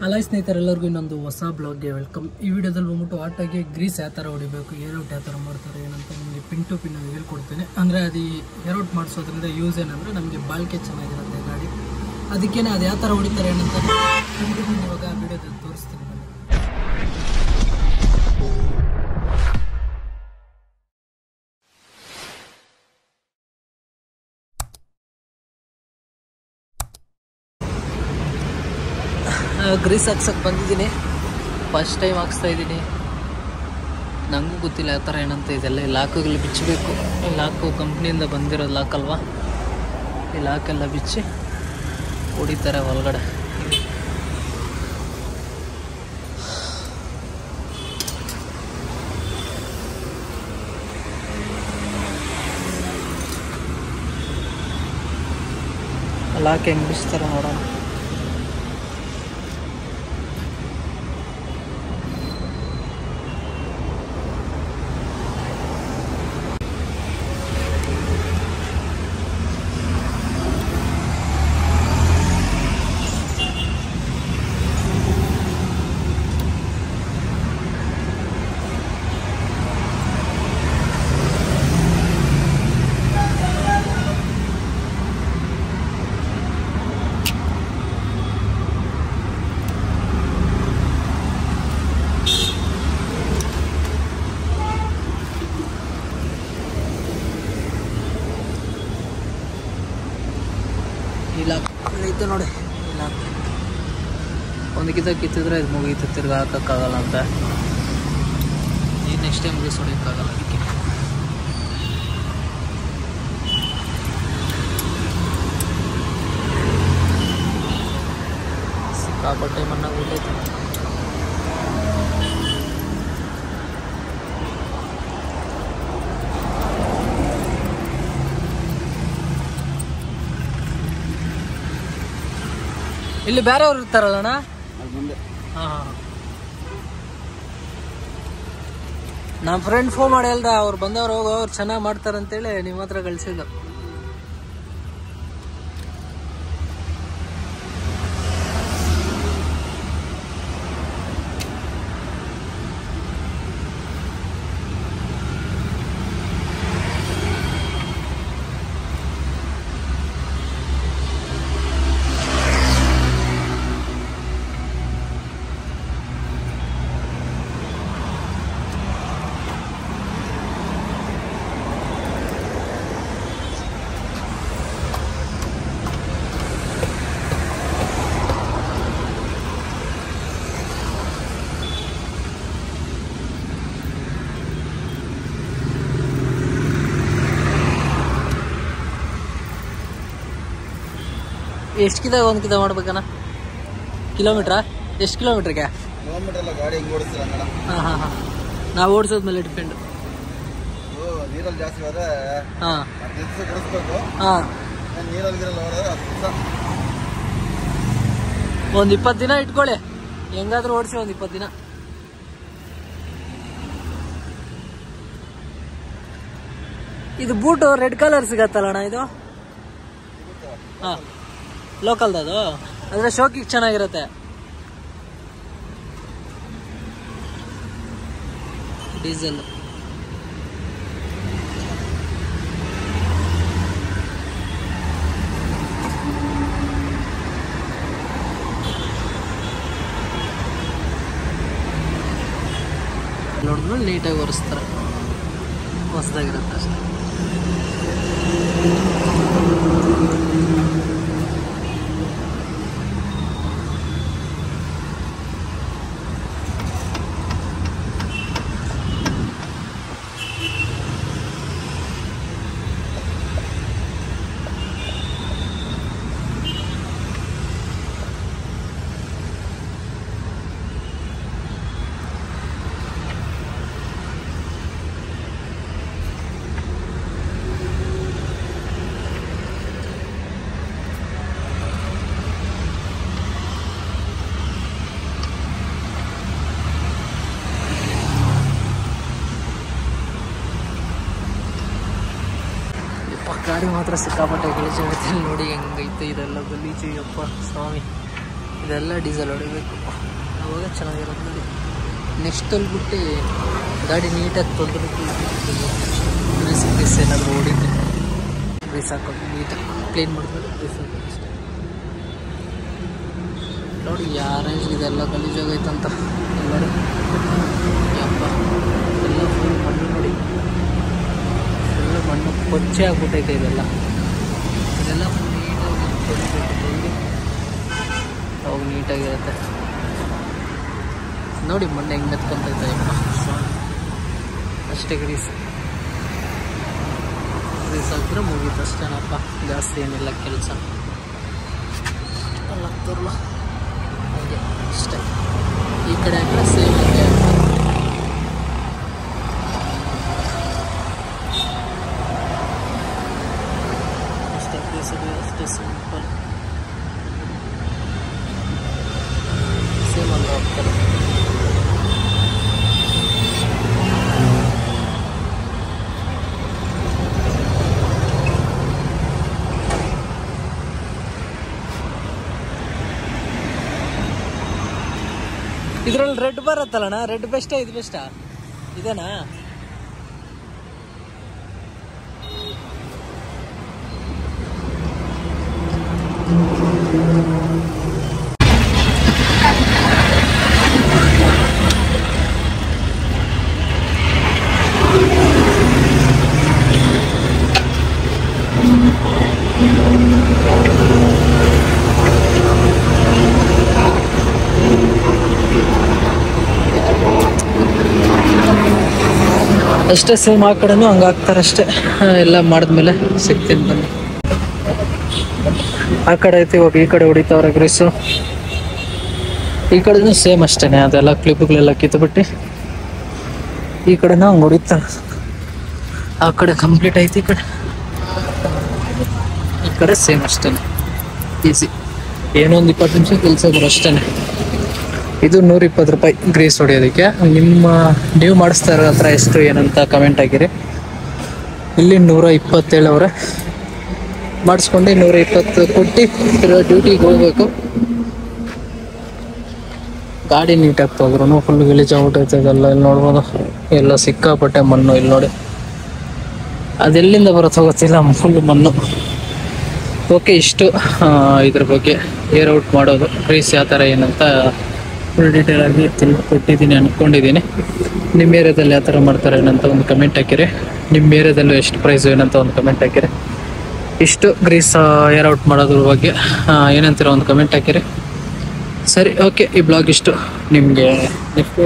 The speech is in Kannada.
ಅಲ್ಲ ಸ್ನೇಹಿತರೆಲ್ಲರಿಗೂ ಇನ್ನೊಂದು ಹೊಸ ಬ್ಲಾಗ್ಗೆ ವೆಲ್ಕಮ್. ಈ ವಿಡಿಯೋದಲ್ಲಿ ಬಂದ್ಬಿಟ್ಟು ಆಟೋಗೆ ಗ್ರೀಸ್ ಯಾವ ಥರ ಹೊಡಿಬೇಕು, ಏರ್ಔಟ್ ಯಾವ ಥರ ಮಾಡ್ತಾರೆ ಏನಂತ ನಿಮಗೆ ಪಿನ್ ಟು ಪಿನ್ ಹೇಳ್ಕೊಡ್ತೇನೆ. ಅಂದರೆ ಅದು ಏರ್ಔಟ್ ಮಾಡಿಸೋದ್ರಿಂದ ಯೂಸ್ ಏನಂದರೆ ನಮಗೆ ಬಾಳಿಕೆ ಚೆನ್ನಾಗಿರುತ್ತೆ ಗಾಡಿ, ಅದಕ್ಕೇನೆ ಅದು ಯಾವ ಥರ ಹೊಡಿತಾರೆ ಏನಂತ ಪಿನ್ ಟು ಪಿನ್ ಇವಾಗ ವಿಡಿಯೋದಲ್ಲಿ ತೋರಿಸ್ತೀನಿ. ಗ್ರೀಸ್ ಹಾಕ್ಸಕ್ಕೆ ಬಂದಿದ್ದೀನಿ, ಫಸ್ಟ್ ಟೈಮ್ ಹಾಕ್ಸ್ತಾ ಇದ್ದೀನಿ. ನನಗೂ ಗೊತ್ತಿಲ್ಲ ಯಾವ ಥರ ಏನಂತ. ಇದೆಲ್ಲ ಈ ಲಾಕುಗಳು ಬಿಚ್ಚಬೇಕು. ಈ ಲಾಕು ಕಂಪ್ನಿಯಿಂದ ಬಂದಿರೋದು ಲಾಕ್ ಅಲ್ವಾ, ಈ ಲಾಕೆಲ್ಲ ಬಿಚ್ಚಿ ಹೊಡಿತಾರೆ ಒಳಗಡೆ. ಲಾಕ್ ಹೆಂಗೆ ಬಿಚ್ತಾರೆ ನೋಡೋಣ. ಐತೆ ನೋಡಿ, ಒಂದು ಕಿತ್ತಿದ್ರೆ ಇದು ಮುಗೀತು, ತಿರ್ಗಿ ಹಾಕೋಕ್ಕಾಗಲ್ಲ ಅಂತ. ಈ ನೆಕ್ಸ್ಟ್ ಟೈಮ್ ಮುಗಿಸ್ ಹೊಡಿಯೋಕ್ಕಾಗಲ್ಲ. ಅದಕ್ಕೆ ಸಿಕ್ಕಾಪಟ್ಟೆ ಮಣ್ಣಾಗ ಬಿಟ್ಟೈತೆ. ಇಲ್ಲಿ ಬೇರೆಯವ್ರು ಇರ್ತಾರಲ್ಲಣ್ಣ. ಹಾಂ, ನಮ್ಮ ಫ್ರೆಂಡ್ ಫೋನ್ ಮಾಡಿ ಹೇಳ್ದ, ಅವ್ರು ಬಂದವ್ರು ಹೋಗೋ, ಅವ್ರು ಚೆನ್ನಾಗಿ ಮಾಡ್ತಾರಂತೇಳಿ ನಿಮ್ಮ ಹತ್ರ ಕಳಿಸಿದ್ದು. ಎಷ್ಟು ಒಂದು ಕಿದ ಮಾಡ್ಬೇಕಣ್ಣ? ಕಿಲೋಮೀಟ್ರಾ? ಎಷ್ಟು ಕಿಲೋಮೀಟ್ರಿಗೆ? ಗಾಡಿ ಹೆಂಗ್ ಓಡಿಸ್ತೀರ? ಹಾಂ ಹಾಂ ಹಾಂ, ನಾವು ಓಡಿಸೋದ್ಮೇಲೆ ಡಿಪೆಂಡ್. ನೀರಲ್ಲಿ ಜಾಸ್ತಿ ಹೋದ್ರೆ ಹಾಂ ಓಡಿಸ್ಬೇಕು. ಹಾಂ, ನೀರಲ್ಲಿ ಒಂದು 20 ದಿನ ಇಟ್ಕೊಳ್ಳಿ, ಹೆಂಗಾದ್ರೂ ಓಡಿಸಿ ಒಂದು 20 ದಿನ. ಇದು ಬೂಟು ರೆಡ್ ಕಲರ್ ಸಿಗತ್ತಲ್ಲಣ್ಣ ಇದು? ಹಾಂ, ಲೋಕಲ್ದದು, ಅಂದರೆ ಶೋಕಿಗೆ ಚೆನ್ನಾಗಿರುತ್ತೆ. ಡೀಸೆಲ್ ನೋಡಿದ್ಮೇಲೆ ನೀಟಾಗಿ ಒರೆಸ್ತಾರೆ, ಹೊಸದಾಗಿರುತ್ತೆ ಅಷ್ಟೇ. ಗಾಡಿ ಮಾತ್ರ ಸಿಕ್ಕಾಪಟ್ಟೆ ಗಲೀಜಾಗುತ್ತೆ. ನೋಡಿ ಹೆಂಗೈತೆ ಇದೆಲ್ಲ ಗಲೀಜು. ಯಪ್ಪ ಸ್ವಾಮಿ, ಇದೆಲ್ಲ ಡೀಸೆಲ್ ಹೊಡಿಬೇಕು, ಆವಾಗ ಚೆನ್ನಾಗಿರೋದು ನೋಡಿ. ನೆಕ್ಸ್ಟ್ ಅಲ್ಲಿ ಬಿಟ್ಟು ಗಾಡಿ ನೀಟಾಗಿ ತೊಳೆದ್ಬಿಟ್ಟು ಗ್ರೀಸ್ ಏನಾದರೂ ಹೊಡಿತು, ಗ್ರೀಸ್ ಹಾಕೊಂಡು ನೀಟಾಗಿ ಕ್ಲೀನ್ ಮಾಡಿದ್ಮೇಲೆ ಗ್ರೀಸ್ ಹಾಕೋದು ಅಷ್ಟೇ. ನೋಡಿ ಯಾವ ರೇಂಜ್ಗಿದೆಲ್ಲ ಗಲೀಜಾಗೈತಂತ ಎಲ್ಲರೂ. ಯಪ್ಪ ಎಲ್ಲ ಫುಲ್ ಮಣ್ಣು ನೋಡಿ, ಫುಲ್ಲು ಮಣ್ಣು ಕೊಚ್ಚೆ ಆಗ್ಬಿಟ್ಟೈತೆ ಇದೆಲ್ಲ. ಇದೆಲ್ಲ ಫುಲ್ ನೀಟಾಗಿ ತೊಳಿಬೇಕು, ಅವಾಗ ನೀಟಾಗಿರುತ್ತೆ ನೋಡಿ. ಮಣ್ಣು ಹೆಂಗೆ ಮೆತ್ಕೊಂತೈತೆ ಅಷ್ಟೇ. ಗ್ರೀಸ್ ಹಾಕಿದ್ರೆ ಮುಗೀತು ಅಷ್ಟೇನಪ್ಪ, ಜಾಸ್ತಿ ಏನಿಲ್ಲ ಕೆಲಸ. ಅಲ್ಲ ತೋರ್ಲ ಹಾಗೆ ಅಷ್ಟೇ. ಈ ಕಡೆ ಹಾಕಿದ್ರೆ ಸೇಮ್ ಹಾಗೆ ಅಷ್ಟೇ. ಗ್ರೀಸ್ ಅಷ್ಟೇ ಸಿಂಪಲ್, ಸೇಮ್ ಹಂಗೆ ಹೋಗ್ತಾರೆ. ಇದ್ರಲ್ಲಿ ರೆಡ್ ಬರುತ್ತಲ್ಲಣ್ಣ, ರೆಡ್ ಬೆಸ್ಟಾ ಇದು ಬೆಸ್ಟಾ? ಇದೇನಾ? ಅಷ್ಟೇ ಸೇಮ್ ಆ ಕಡೆನೂ ಹಂಗೆ ಹಾಕ್ತಾರಷ್ಟೇ. ಎಲ್ಲ ಮಾಡಿದ್ಮೇಲೆ ಸಿಗ್ತೀನಿ ಬನ್ನಿ. ಆ ಕಡೆ ಐತಿ, ಇವಾಗ ಈ ಕಡೆ ಹೊಡಿತಾವ್ರೆ ಗ್ರೀಸು. ಈ ಕಡೆನೂ ಸೇಮ್ ಅಷ್ಟೇ, ಅದೆಲ್ಲ ಕ್ಲಿಪ್ಗಳೆಲ್ಲ ಕಿತ್ಬಿಟ್ಟು ಈ ಕಡೆನೂ ಹಂಗೆ ಹೊಡಿತಾರೆ. ಆ ಕಡೆ ಕಂಪ್ಲೀಟ್ ಐತಿ, ಈ ಕಡೆ ಸೇಮ್ ಅಷ್ಟೇ, ಈಸಿ. ಏನೊಂದು 20 ನಿಮಿಷ ಕೆಲಸ ಬರೋ ಅಷ್ಟೇ. ಇದು 120 ರೂಪಾಯಿ ಗ್ರೀಸ್ ಹೊಡೆಯೋದಕ್ಕೆ. ನೀವು ಮಾಡಿಸ್ತಾ ಇರೋ ಹತ್ರ ಎಷ್ಟು ಏನಂತ ಕಮೆಂಟ್ ಆಗಿರಿ. ಇಲ್ಲಿ 127 ಅವರೇ. ಮಾಡಿಸ್ಕೊಂಡು 120 ಕೊಟ್ಟು ಡ್ಯೂಟಿಗೆ ಹೋಗ್ಬೇಕು. ಗಾಡಿ ನೀಟಾಗಿ ತೊಗೊಂಡ್ರು ಫುಲ್ ಗಲೀಜಾಗ್ಬಿಟ್ಟೈತೆ ಇದೆಲ್ಲ. ಇಲ್ಲಿ ನೋಡ್ಬೋದು, ಎಲ್ಲ ಸಿಕ್ಕಾಪಟ್ಟೆ ಮಣ್ಣು. ಇಲ್ಲಿ ನೋಡಿ, ಅದೆಲ್ಲಿಂದ ಬರುತ್ತೆ ಗೊತ್ತಿಲ್ಲ, ಫುಲ್ ಮಣ್ಣು. ಓಕೆ, ಇಷ್ಟು ಇದ್ರ ಬಗ್ಗೆ ಏರ್ ಔಟ್ ಮಾಡೋದು, ಗ್ರೀಸ್ ಯಾವ ಥರ ಏನಂತ ಫುಲ್ ಡೀಟೇಲ್ ಆಗಿ ಕೊಟ್ಟಿದ್ದೀನಿ ಅಂದ್ಕೊಂಡಿದ್ದೀನಿ. ನಿಮ್ಮ ಏರಿಯಾದಲ್ಲಿ ಯಾವ ಥರ ಮಾಡ್ತಾರೆ ಏನಂತ ಒಂದು ಕಮೆಂಟ್ ಹಾಕಿರಿ. ನಿಮ್ಮ ಏರಿಯಾದಲ್ಲೂ ಎಷ್ಟು ಪ್ರೈಸು ಏನಂತ ಒಂದು ಕಮೆಂಟ್ ಹಾಕಿರಿ. ಇಷ್ಟು ಗ್ರೀಸ್ ಏರ್ ಔಟ್ ಮಾಡೋದ್ರ ಬಗ್ಗೆ ಏನಂತೀರ ಒಂದು ಕಮೆಂಟ್ ಹಾಕಿರಿ. ಸರಿ, ಓಕೆ, ಈ ಬ್ಲಾಗ್ ಇಷ್ಟು. ನಿಮಗೆ ನೆಕ್ಸ್ಟ್